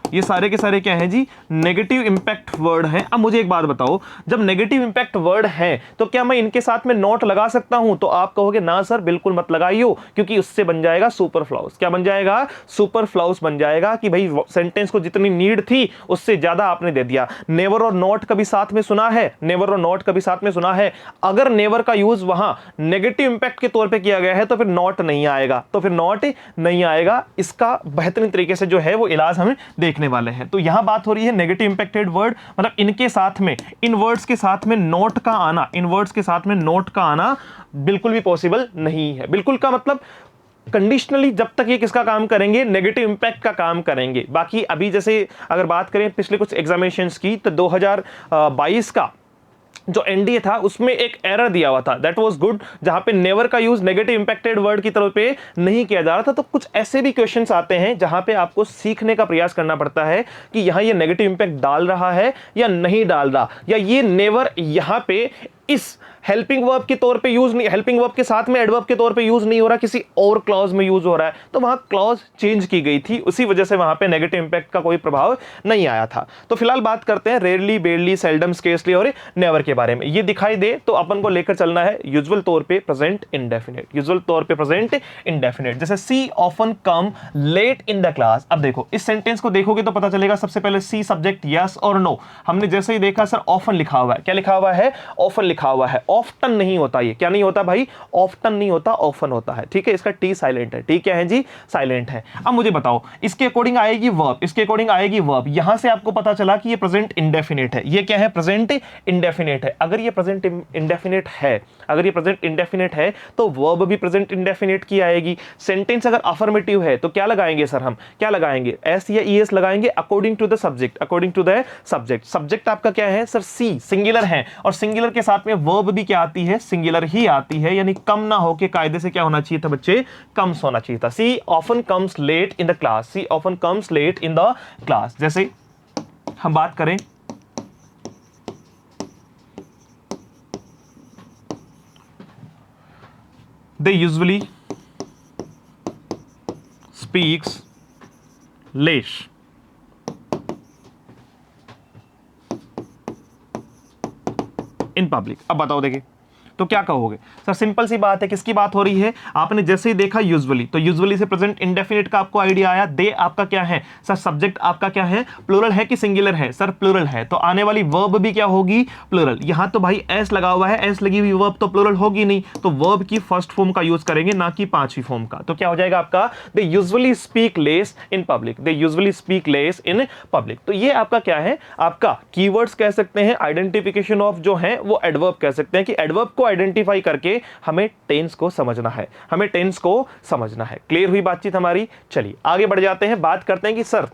ये सारे के सारे क्या है जी, नेगेटिव इंपैक्ट वर्ड है। अब मुझे एक बात बताओ, जब नेगेटिव इंपैक्ट वर्ड है तो क्या मैं इनके साथ में नॉट लगा सकता हूं, तो आप कहोगे ना सर बिल्कुल मत लगाइयो, क्योंकि उससे बन जाएगा सुपरफ्लाउस। क्या बन जाएगा, सुपरफ्लाउस बन जाएगा कि भाई सेंटेंस को जितनी नीड थी उससे ज्यादा आपने दे दिया। नेवर और नॉट कभी साथ में सुना है, नेवर और नॉट कभी साथ में सुना है। अगर नेवर का यूज वहां नेगेटिव इंपैक्ट के तौर पर किया गया है तो फिर नॉट नहीं आएगा, तो फिर नॉट नहीं आएगा। इसका बेहतरीन तरीके से जो है वो इलाज हमें देखने वाले हैं। तो यहां बात हो रही है नेगेटिव इंपैक्टेड वर्ड, मतलब इनके साथ में, इन वर्ड्स के साथ में नोट का आना, इन वर्ड्स के साथ में नोट का आना बिल्कुल भी पॉसिबल नहीं है। बिल्कुल का मतलब कंडीशनली, जब तक ये किसका काम करेंगे, नेगेटिव इंपैक्ट का काम करेंगे। बाकी अभी जैसे अगर बात करें पिछले कुछ एग्जामिनेशंस की, तो 2022 का जो एनडीए था उसमें एक एरर दिया हुआ था, दैट वाज गुड, जहां पे नेवर का यूज नेगेटिव इंपैक्टेड वर्ड की तरफ पे नहीं किया जा रहा था। तो कुछ ऐसे भी क्वेश्चंस आते हैं जहां पे आपको सीखने का प्रयास करना पड़ता है कि यहां ये नेगेटिव इंपैक्ट डाल रहा है या नहीं डाल रहा, या ये नेवर यहां पे इस हेल्पिंग वर्ब के तौर पे यूज नहीं, हेल्पिंग वर्ब के साथ में एडवर्ब के तौर पे यूज नहीं हो रहा, किसी और क्लॉज में यूज हो रहा है। तो वहां क्लॉज चेंज की गई थी, उसी वजह से वहां पे नेगेटिव इंपैक्ट का कोई प्रभाव नहीं आया था। तो फिलहाल बात करते हैं रेयरली, बेयरली, सेल्डम, स्केर्सली और नेवर के बारे में। ये दिखाई दे तो अपन को लेकर चलना है यूजुअल तौर पे प्रेजेंट इंडेफिनिट, यूजुअल तौर पे प्रेजेंट इंडेफिनिट। जैसे she often come late in the class. अब देखो इस सेंटेंस को देखोगे तो पता चलेगा, सबसे पहले सी सब्जेक्ट यस और नो। हमने जैसे ही देखा सर ऑफन लिखा हुआ है, क्या लिखा हुआ है, ऑफन लिखा हुआ है। ऑफ्टन नहीं होता, ये क्या नहीं होता भाई, ऑफ्टन नहीं होता, ऑफन होता है। ठीक है, इसका टी साइलेंट है। टी क्या है जी, साइलेंट है। अब मुझे बताओ इसके अकॉर्डिंग आएगी वर्ब, इसके अकॉर्डिंग आएगी वर्ब। यहां से आपको पता चला कि ये प्रेजेंट इंडेफिनिट है। ये क्या है, प्रेजेंट इंडेफिनिट है। अगर ये प्रेजेंट इंडेफिनिट है, अगर ये प्रेजेंट इंडेफिनिट है तो वर्ब भी प्रेजेंट इंडेफिनिट की आएगी। सेंटेंस अगर अफर्मेटिव है तो क्या लगाएंगे सर, हम क्या लगाएंगे, एस या ईएस लगाएंगे according to the subject, according to the subject. Subject आपका क्या है सर, सी, सिंगुलर है, और सिंगुलर के साथ में वर्ब भी क्या आती है, सिंगुलर ही आती है। यानी कम ना होके कायदे से क्या होना चाहिए था बच्चे, कम्स होना चाहिए था। She often comes late in the class, she often comes late in the class. जैसे हम बात करें they usually speaks late in public। अब बताओ देखिए तो क्या कहोगे सर, सिंपल सी बात है, किसकी बात हो रही है, आपने जैसे ही देखा यूजुअली, तो यूजुअली से प्रेजेंट इंडेफिनिट का आपको आइडिया आया। दे आपका क्या है सर, सब्जेक्ट आपका क्या है, प्लूरल है कि सिंगुलर है सर, प्लूरल है, तो आने वाली वर्ब भी क्या होगी, प्लूरल। यहां तो भाई एस लगा हुआ है, एस लगी हुई वर्ब तो प्लूरल होगी नहीं, तो वर्ब की फर्स्ट फॉर्म का यूज करेंगे, ना कि पांचवी फॉर्म का। तो क्या हो जाएगा आपका, they usually speak less in public, they usually speak less in public. तो ये आपका क्या है, आपका कीवर्ड्स कह सकते हैं, आइडेंटिफिकेशन ऑफ जो है वो एडवर्ब कह सकते हैं कि एडवर्ब को आइडेंटिफाई करके हमें टेंस को समझना है, हमें टेंस को समझना है। क्लियर हुई बातचीत हमारी। चलिए आगे बढ़ जाते हैं, बात करते हैं कि सर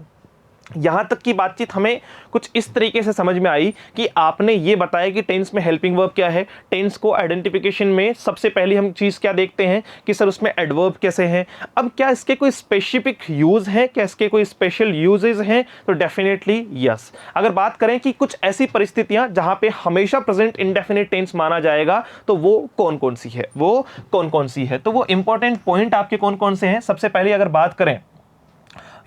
यहां तक की बातचीत हमें कुछ इस तरीके से समझ में आई कि आपने ये बताया कि टेंस में हेल्पिंग वर्ब क्या है। टेंस को आइडेंटिफिकेशन में सबसे पहले हम चीज क्या देखते हैं कि सर उसमें एडवर्ब कैसे हैं। अब क्या इसके कोई स्पेसिफिक यूज है, क्या इसके कोई स्पेशल यूजेस हैं, तो डेफिनेटली यस। अगर बात करें कि कुछ ऐसी परिस्थितियां जहां पे हमेशा प्रेजेंट इंडेफिनिट टेंस माना जाएगा तो वो कौन कौन सी है, वो कौन कौन सी है। तो वो इंपॉर्टेंट पॉइंट आपके कौन कौन से हैं। सबसे पहले अगर बात करें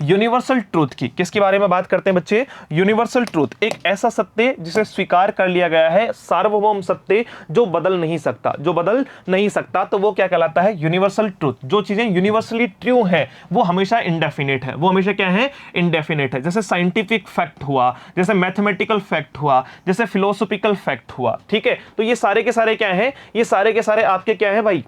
यूनिवर्सल ट्रूथ की, किसके बारे में बात करते हैं बच्चे, यूनिवर्सल ट्रूथ, एक ऐसा सत्य जिसे स्वीकार कर लिया गया है, सार्वभौम सत्य जो बदल नहीं सकता, जो बदल नहीं सकता, तो वो क्या कहलाता है, यूनिवर्सल ट्रूथ। जो चीजें यूनिवर्सली ट्रू है वो हमेशा इंडेफिनिट है, वो हमेशा क्या है, इंडेफिनिट है। जैसे साइंटिफिक फैक्ट हुआ, जैसे मैथमेटिकल फैक्ट हुआ, जैसे फिलोसॉफिकल फैक्ट हुआ, ठीक है। तो ये सारे के सारे क्या है, ये सारे के सारे आपके क्या है भाई,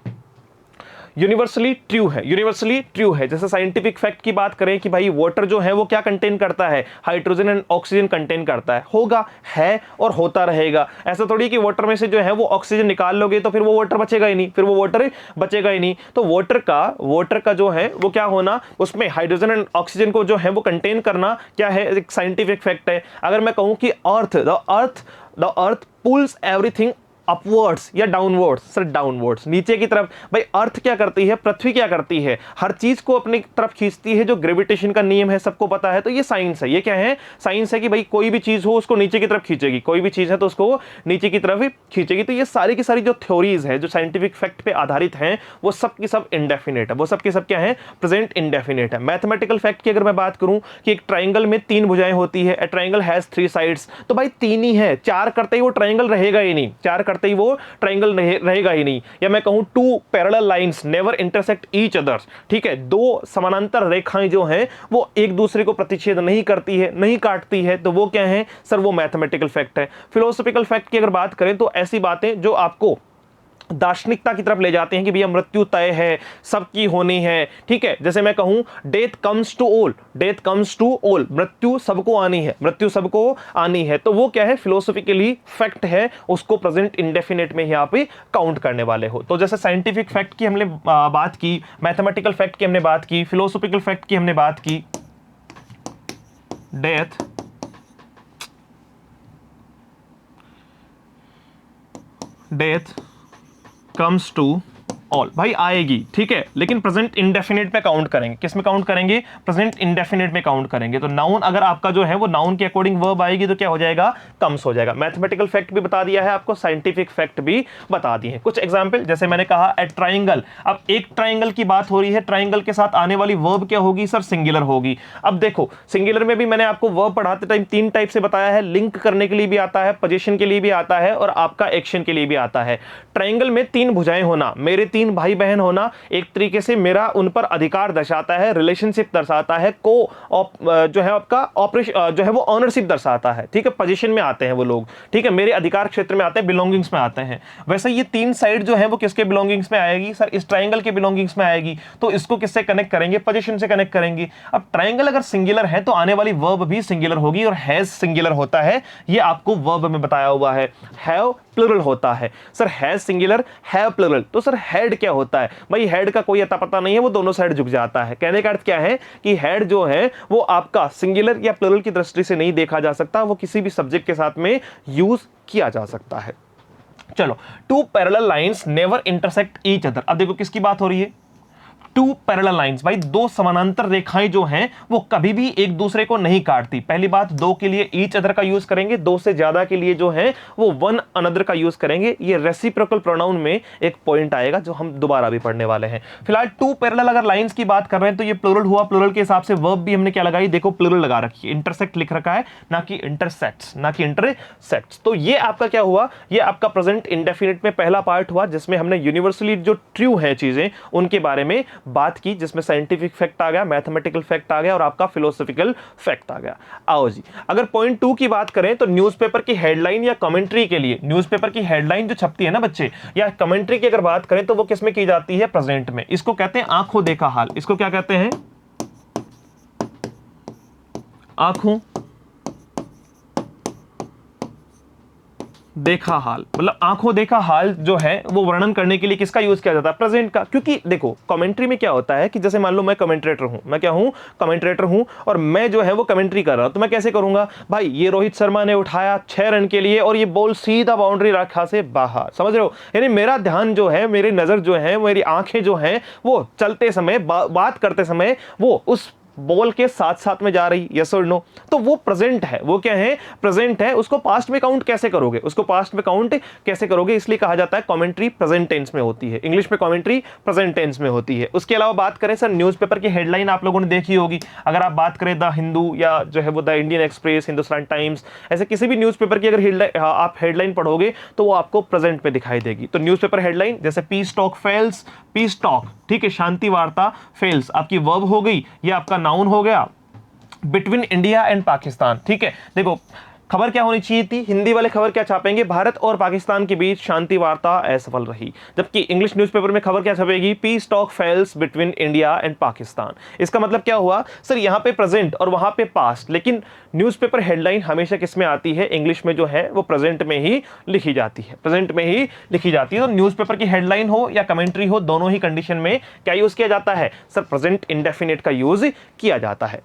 यूनिवर्सली ट्रू है, यूनिवर्सली ट्रू है। जैसे साइंटिफिक फैक्ट की बात करें कि भाई वाटर जो है वो क्या कंटेन करता है, हाइड्रोजन एंड ऑक्सीजन कंटेन करता है, होगा, है और होता रहेगा। ऐसा थोड़ी कि वाटर में से जो है वो ऑक्सीजन निकाल लोगे तो फिर वो वाटर बचेगा ही नहीं, फिर वो वाटर बचेगा ही नहीं। तो वाटर का जो है वो क्या होना, उसमें हाइड्रोजन एंड ऑक्सीजन को जो है वो कंटेन करना क्या है, एक साइंटिफिक फैक्ट है। अगर मैं कहूं कि the earth pulls everything upwards या डाउनवर्ड्स, सर डाउनवर्ड्स, नीचे की तरफ। भाई अर्थ क्या करती है, पृथ्वी क्या करती है, हर चीज को अपनी तरफ खींचती है, जो ग्रेविटेशन का नियम है सबको पता है। तो ये साइंस है, ये क्या है, साइंस है कि भाई कोई भी चीज हो उसको नीचे की तरफ खींचेगी, कोई भी चीज है तो उसको नीचे की तरफ ही खींचेगी। तो ये सारी की सारी जो थ्योरीज है जो साइंटिफिक फैक्ट पे आधारित हैं वो सब की सब इंडेफिनेट है, वो सब की सब क्या है, प्रेजेंट इंडेफिनेट है। मैथमेटिकल फैक्ट की अगर मैं बात करूं कि एक ट्राइंगल में 3 भुजाएं होती है, ए ट्राइंगल हैज 3 साइड्स, तो भाई 3 ही है, 4 करते ही वो ट्राइंगल रहेगा ही नहीं, 4 करते ही वो ट्राइंगल रहेगा ही नहीं। या मैं कहूं 2 parallel lines never intersect each others, ठीक है, 2 समानांतर रेखाएं जो हैं वो एक दूसरे को प्रतिच्छेद नहीं करती है, नहीं काटती है, तो वो क्या है सर, वो मैथमेटिकल फैक्ट है। फिलोसॉफिकल फैक्ट की अगर बात करें तो ऐसी बातें जो आपको दार्शनिकता की तरफ ले जाते हैं कि भैया मृत्यु तय है, सबकी होनी है, ठीक है। जैसे मैं कहूं death comes to all, death comes to all, मृत्यु सबको आनी है, मृत्यु सबको आनी है, तो वो क्या है, फिलोसॉफिकली फैक्ट है, उसको प्रेजेंट इंडेफिनिट में यहाँ पे काउंट करने वाले हो। तो जैसे साइंटिफिक फैक्ट की हमने बात की, मैथमेटिकल फैक्ट की हमने बात की, फिलोसॉफिकल फैक्ट की हमने बात की, डेथ कम्स टू ऑल, भाई आएगी, ठीक है, लेकिन प्रेजेंट इंडेफिनिट पे काउंट करेंगे। किस में काउंट करेंगे, प्रेजेंट इंडेफिनिट में काउंट करेंगे। तो नाउन अगर आपका जो है वो नाउन के अकॉर्डिंग वर्ब आएगी तो क्या हो जाएगा, कम्स हो जाएगा। मैथमेटिकल फैक्ट भी बता दिया है आपको, साइंटिफिक फैक्ट भी बता दिए हैं। कुछ एग्जांपल, जैसे मैंने कहा ए ट्राइंगल, अब एक ट्राइंगल की बात हो रही है, ट्राइंगल के साथ आने वाली वर्ब क्या होगी सर, सिंगुलर होगी। अब देखो सिंगुलर में भी मैंने आपको वर्ब पढ़ाते टाइम 3 टाइप से बताया है, लिंक करने के लिए भी आता है, पोजीशन के लिए भी आता है और आपका एक्शन के लिए भी आता है। ट्राइंगल में 3 भुजाएं होना, मेरे 3 भाई बहन होना, एक तरीके से मेरा उन पर अधिकार दर्शाता है, रिलेशनशिप दर्शाता है, जो है आपका ऑपरेशन जो है वो ऑनरशिप दर्शाता है, ठीक है, पोजीशन में आते हैं वो लोग, ठीक है, मेरे अधिकार क्षेत्र में आते हैं, बिलोंगिंग्स में आते हैं। वैसे ये 3 साइड जो है वो किसके बिलोंगिंग्स में आएगी सर, इस ट्राइंगल के बिलोंगिंग्स में आएगी। तो इसको किससे कनेक्ट करेंगे, पोजीशन से कनेक्ट करेंगे। अब ट्राइंगल अगर सिंगुलर है तो आने वाली वर्ब भी सिंगुलर होगी, और हैज सिंगुलर होता है, ये आपको वर्ब में बताया हुआ है। हैव प्लुरल होता है sir, has singular, have plural. तो सर हेड क्या होता है, भाई हेड का कोई अता पता नहीं है, वो दोनों साइड झुक जाता है। कहने का अर्थ क्या है कि हेड जो है वो आपका सिंगुलर या प्लुरल की दृष्टि से नहीं देखा जा सकता, वो किसी भी सब्जेक्ट के साथ में यूज किया जा सकता है। चलो, 2 parallel lines never intersect each other. अब देखो किसकी बात हो रही है, 2 पैरेलल लाइंस, भाई 2 समानांतर रेखाएं जो हैं वो कभी भी एक दूसरे को नहीं काटती। पहली बात, 2 के लिए ईच अदर का यूज करेंगे, 2 से ज्यादा के लिए जो है वो वन अनदर का यूज करेंगे। ये रेसिप्रोकल प्रोनाउन में एक पॉइंट आएगा जो हम दोबारा भी पढ़ने वाले हैं। फिलहाल 2 पैरेलल अगर लाइंस की बात कर रहे हैं तो ये प्लुरल हुआ, प्लुरल के हिसाब से वर्ब भी हमने क्या लगाई, देखो प्लुरल लगा रखी है, इंटरसेक्ट लिख रखा है, ना कि इंटरसेक्ट्स, ना कि इंटरसेक्ट्स। तो ये आपका क्या हुआ, ये आपका प्रेजेंट इंडेफिनिट में पहला पार्ट हुआ, जिसमें हमने यूनिवर्सली जो ट्रू है चीजें उनके बारे में बात की, जिसमें साइंटिफिक फैक्ट आ गया, मैथमेटिकल फैक्ट आ गया और आपका फिलोसॉफिकल फैक्ट आ गया। आओ जी, अगर पॉइंट 2 की बात करें तो न्यूज़पेपर की हेडलाइन या कमेंट्री के लिए, न्यूज़पेपर की हेडलाइन जो छपती है ना बच्चे, या कमेंट्री की अगर बात करें तो वो किसमें की जाती है, प्रेजेंट में। इसको कहते हैं आंखों देखा हाल, इसको क्या कहते हैं, आंखों देखा हाल, मतलब आंखों देखा हाल जो है वो वर्णन करने के लिए किसका यूज किया जाता है? प्रेजेंट का। क्योंकि देखो कमेंट्री में क्या होता है कि जैसे मान लो मैं कमेंट्रेटर हूं, मैं क्या हूं? कमेंट्रेटर हूं, और मैं जो है वो कमेंट्री कर रहा हूं, तो मैं कैसे करूंगा? भाई ये रोहित शर्मा ने उठाया 6 रन के लिए और ये बॉल सीधा बाउंड्री रेखा से बाहर, समझ रहे हो? यानी मेरा ध्यान जो है, मेरी नजर जो है, मेरी आंखें जो हैं वो चलते समय, बात करते समय वो उस बॉल के साथ साथ में जा रही, यस और नो? तो वो प्रेजेंट है, वो क्या है? प्रेजेंट है। उसको पास्ट में काउंट कैसे करोगे? उसको पास्ट में काउंट कैसे करोगे? इसलिए कहा जाता है कमेंट्री प्रेजेंट टेंस में होती है, इंग्लिश में कमेंट्री प्रेजेंट टेंस में होती है। उसके अलावा बात करें सर, न्यूज़पेपर की हेडलाइन आप लोगों ने देखी होगी। अगर आप बात करें द हिंदू या जो है वो the Indian express, Hindustan times, ऐसे किसी भी न्यूज़पेपर की अगर आप हेडलाइन पढ़ोगे तो वो आपको प्रेजेंट में दिखाई देगी। तो न्यूज़पेपर हेडलाइन जैसे piece talk fails, piece talk, ठीक है, शांति वार्ता फेल्स, आपकी वर्ब हो गई, ये आपका नाउन हो गया। बिटवीन इंडिया एंड पाकिस्तान, ठीक है। देखो खबर क्या होनी चाहिए थी? हिंदी वाले खबर क्या छापेंगे? भारत और पाकिस्तान के बीच शांति वार्ता असफल रही। जबकि इंग्लिश न्यूज़पेपर में खबर क्या छपेगी? Peace talk fails between India and Pakistan. इसका मतलब क्या हुआ सर? यहां पे प्रेजेंट और वहां पे पास्ट, लेकिन न्यूज़पेपर हेडलाइन हमेशा किस में आती है? इंग्लिश में जो है वो प्रेजेंट में ही लिखी जाती है, प्रेजेंट में ही लिखी जाती है। तो न्यूज़पेपर की हेडलाइन हो या कमेंट्री हो, दोनों ही कंडीशन में क्या यूज किया जाता है सर? प्रेजेंट इंडेफिनिट का यूज किया जाता है।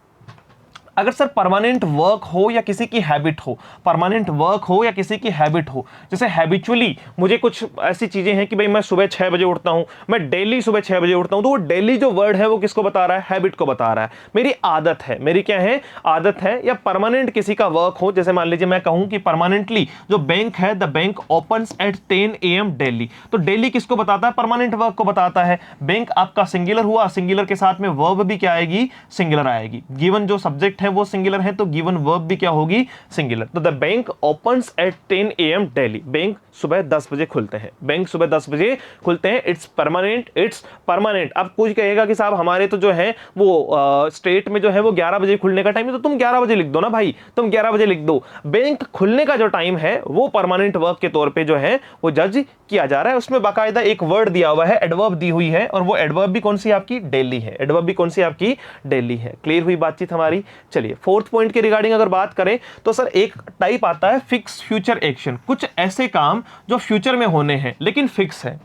अगर सर परमानेंट वर्क हो या किसी की हैबिट हो, परमानेंट वर्क हो या किसी की हैबिट हो, जैसे हैबिचुअली मुझे कुछ ऐसी चीजें हैं कि भाई मैं सुबह 6 बजे उठता हूं, मैं डेली सुबह 6 बजे उठता हूं, तो वो डेली जो वर्ड है वो किसको बता रहा है? हैबिट को बता रहा है। मेरी आदत है, मेरी क्या है? आदत है। या परमानेंट किसी का वर्क हो, जैसे मान लीजिए मैं कहूं कि परमानेंटली जो बैंक है, the bank opens eight 10 AM daily, तो डेली किसको बताता है? परमानेंट वर्क को बताता है। बैंक आपका सिंगुलर हुआ, सिंगुलर के साथ में वर्ब भी क्या आएगी? सिंगुलर आएगी। गिवन जो सब्जेक्ट है वो सिंगुलर है, तो गिवन वर्ब भी क्या होगी? सिंगुलर। तो the bank opens eight 10 AM daily, bank सुबह 10 बजे खुलते हैं, बैंक सुबह 10 बजे खुलते हैं। It's permanent, it's permanent. अब कुछ कहेगा कि साहब हमारे तो जो है वो स्टेट में जो है वो 11 बजे खुलने का टाइम है, तो तुम 11 बजे लिख दो ना भाई, तुम 11 बजे लिख दो। बैंक खुलने का जो टाइम है वो परमानेंट वर्क के तौर पे जो है वो जज किया जा रहा है। उसमें बाकायदा एक वर्ड दिया हुआ है, एडवर्ब दी हुई है, और वो एडवर्ब भी कौन सी आपकी? डेली है। एडवर्ब भी कौन सी आपकी? डेली है। क्लियर हुई बातचीत हमारी? चलिए फोर्थ पॉइंट के रिगार्डिंग अगर बात करें तो सर एक टाइप आता है फिक्स फ्यूचर एक्शन, कुछ ऐसे काम जो फ्यूचर में होने हैं लेकिन फिक्स है।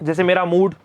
जैसे मेरा मूड,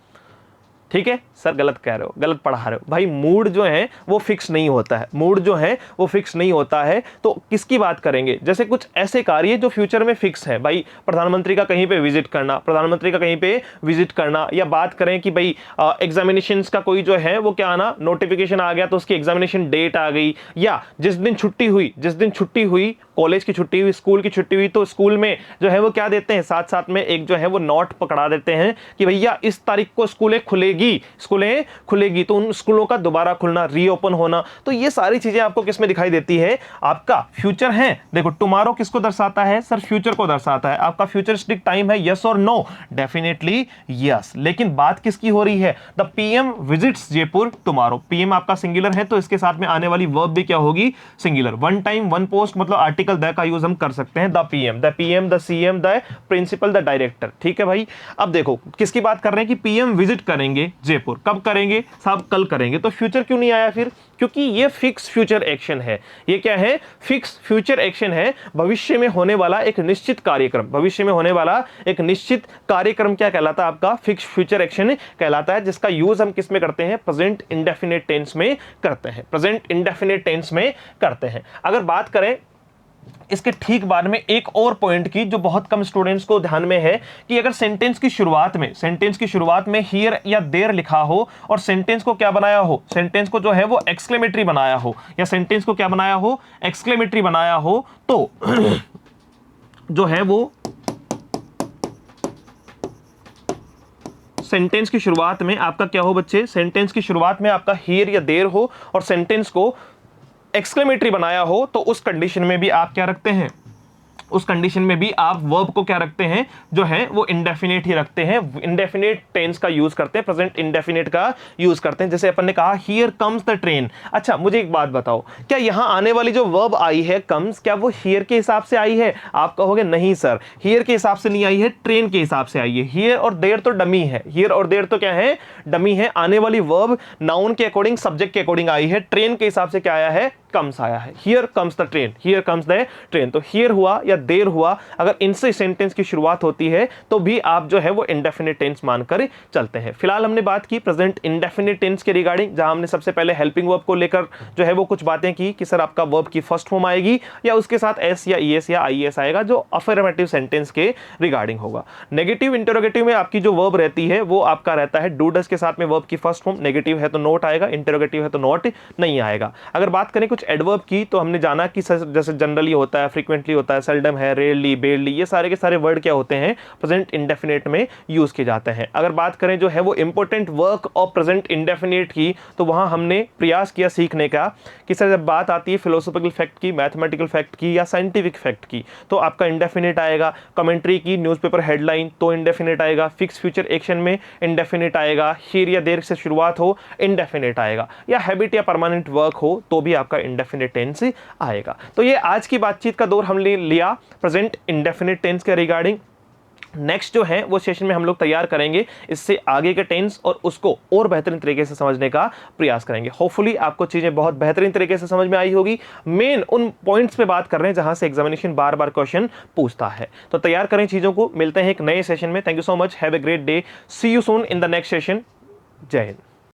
ठीक है सर, गलत कह रहे हो, गलत पढ़ा रहे हो भाई। मूड जो है वो फिक्स नहीं होता है, मूड जो है वो फिक्स नहीं होता है। तो किसकी बात करेंगे? जैसे कुछ ऐसे कार्य जो फ्यूचर में फिक्स है, भाई प्रधानमंत्री का कहीं पे विजिट करना, प्रधानमंत्री का कहीं पे विजिट करना, या बात करें कि भाई एग्जामिनेशंस का कोई जो है वो क्या आना, नोटिफिकेशन आ गया तो उसकी एग्जामिनेशन डेट आ गई, या जिस दिन छुट्टी हुई, जिस दिन छुट्टी हुई, कॉलेज की छुट्टी हुई, स्कूल की छुट्टी हुई, तो स्कूल में जो है वो क्या देते हैं? साथ साथ में एक जो है वो नोट पकड़ा देते हैं कि भैया इस तारीख को स्कूलें खुलेगी, स्कूलें खुलेगी। तो उन स्कूलों का दोबारा खुलना, रीओपन होना, तो ये सारी चीजें आपको किस में दिखाई देती है? आपका फ्यूचर है। देखो टुमारो किसको दर्शाता है सर? फ्यूचर को दर्शाता है। आपका फ्यूचरिस्टिक टाइम है, यस और नो? Definitely yes. लेकिन बात किसकी हो रही है? The PM visits Jaipur tomorrow. PM आपका सिंगुलर है, तो इसके साथ में आने वाली वर्ब भी क्या होगी? Singular. One time one post, मतलब आर्टिकल द का यूज हम कर सकते हैं। The PM, the PM, the CM, the principal, the director, ठीक है भाई। अब देखो किसकी बात कर रहे हैं कि पीएम विजिट करेंगे जयपुर। कब करेंगे साहब? कल करेंगे। तो फ्यूचर क्यों नहीं आया फिर? क्योंकि ये फिक्स फ्यूचर एक्शन है। ये क्या है? फिक्स फ्यूचर एक्शन है। भविष्य में होने वाला एक निश्चित कार्यक्रम, भविष्य में होने वाला एक निश्चित कार्यक्रम क्या कहलाता है? आपका फिक्स फ्यूचर एक्शन कहलाता है, जिसका यूज हम किस में करते हैं? प्रेजेंट इंडेफिनिट टेंस में करते हैं, प्रेजेंट इंडेफिनिट टेंस में करते हैं। अगर बात करें इसके ठीक बाद में एक और पॉइंट की, जो बहुत कम स्टूडेंट्स को ध्यान में है, कि अगर सेंटेंस की शुरुआत में हियर या देयर लिखा हो और सेंटेंस को क्या बनाया हो? सेंटेंस को जो है वो एक्सक्लेमेटरी बनाया हो, या सेंटेंस को क्या बनाया हो? एक्सक्लेमेटरी बनाया हो, तो जो है वो सेंटेंस की शुरुआत में आपका क्या हो बच्चे? सेंटेंस की शुरुआत में आपका हियर या देयर हो और सेंटेंस को एक्सक्लेमेटरी बनाया हो, तो उस कंडीशन में भी आप क्या रखते हैं? उस कंडीशन में भी आप वर्ब को क्या रखते हैं? जो है वो इंडेफिनेट ही रखते हैं, इंडेफिनेट टेंस का यूज करते हैं, प्रेजेंट इंडेफिनेट का यूज करते हैं। जैसे अपन ने कहा हियर कम्स द ट्रेन। अच्छा मुझे एक बात बताओ, क्या यहां आने वाली जो वर्ब आई है कम्स, क्या वो हियर के हिसाब से आई है? आप कहोगे नहीं सर, हियर के हिसाब से नहीं आई है, ट्रेन के हिसाब से आई है। हियर और देयर तो डमी है, हियर और देयर तो क्या है? डमी है। आने वाली वर्ब नाउन के अकॉर्डिंग, सब्जेक्ट के अकॉर्डिंग आई है। ट्रेन के हिसाब से क्या आया है? कम्स आया है, here comes the train, here comes the train. तो हियर हुआ या देर हुआ, अगर इनसे सेंटेंस की शुरुआत होती है तो भी आप जो है वो इंडेफिनिट टेंस मानकर चलते हैं। फिलहाल हमने बात की प्रेजेंट इंडेफिनिट टेंस के रिगार्डिंग, जहां हमने सबसे पहले हेल्पिंग वर्ब को लेकर जो है वो कुछ बातें की कि सर आपका वर्ब की फर्स्ट फॉर्म आएगी या उसके साथ एस या ईएस या आईएस आएगा, जो अफर्मेटिव सेंटेंस के रिगार्डिंग होगा। नेगेटिव इंटरोगेटिव में आपकी जो वर्ब रहती है वो आपका रहता है डू डज के साथ में वर्ब की फर्स्ट फॉर्म, नेगेटिव है तो नॉट आएगा, इंटरोगेटिव है तो नॉट नहीं आएगा। अगर बात करें कुछ एडवर्ब की तो हमने जाना कि जैसे जनरली होता है, फ्रीक्वेंटली होता है, सेल्डम है, रेयरली, बेयरली, ये सारे के सारे वर्ड क्या होते हैं प्रेजेंट इंडेफिनिट में यूज किए जाते हैं। अगर बात करें जो है वो important work of present indefinite की, तो वहां हमने प्रयास किया सीखने का कि सर जब बात आती है फिलोसॉफिकल फैक्ट की, मैथमेटिकल फैक्ट की या साइंटिफिक फैक्ट की तो आपका इंडेफिनिट आएगा। कमेंट्री की, न्यूज़पेपर हेडलाइन तो इंडेफिनिट आएगा। फिक्स फ्यूचर एक्शन में इंडेफिनिट आएगा। हियर या देर से शुरुआत हो इंडेफिनिट आएगा, या हैबिट या परमानेंट वर्क हो तो भी आपका इंडेफिनिट टेंस आएगा। तो ये आज की बातचीत का दौर हमने लिया प्रेजेंट इंडेफिनिट टेंस के रिगार्डिंग। नेक्स्ट जो है वो सेशन में हम लोग तैयार करेंगे इससे आगे के टेंस और उसको और बेहतरीन तरीके से समझने का प्रयास करेंगे। होपफुली आपको चीजें बहुत बेहतरीन तरीके से समझ में आई होगी। मेन उन पॉइंट्स पे बात कर रहे हैं जहां से एग्जामिनेशन बार बार क्वेश्चन पूछता है, तो तैयार करें चीजों को। मिलते हैं एक नए सेशन में। Thank you so much, have a great day, see you soon in the next session. जय हिंद।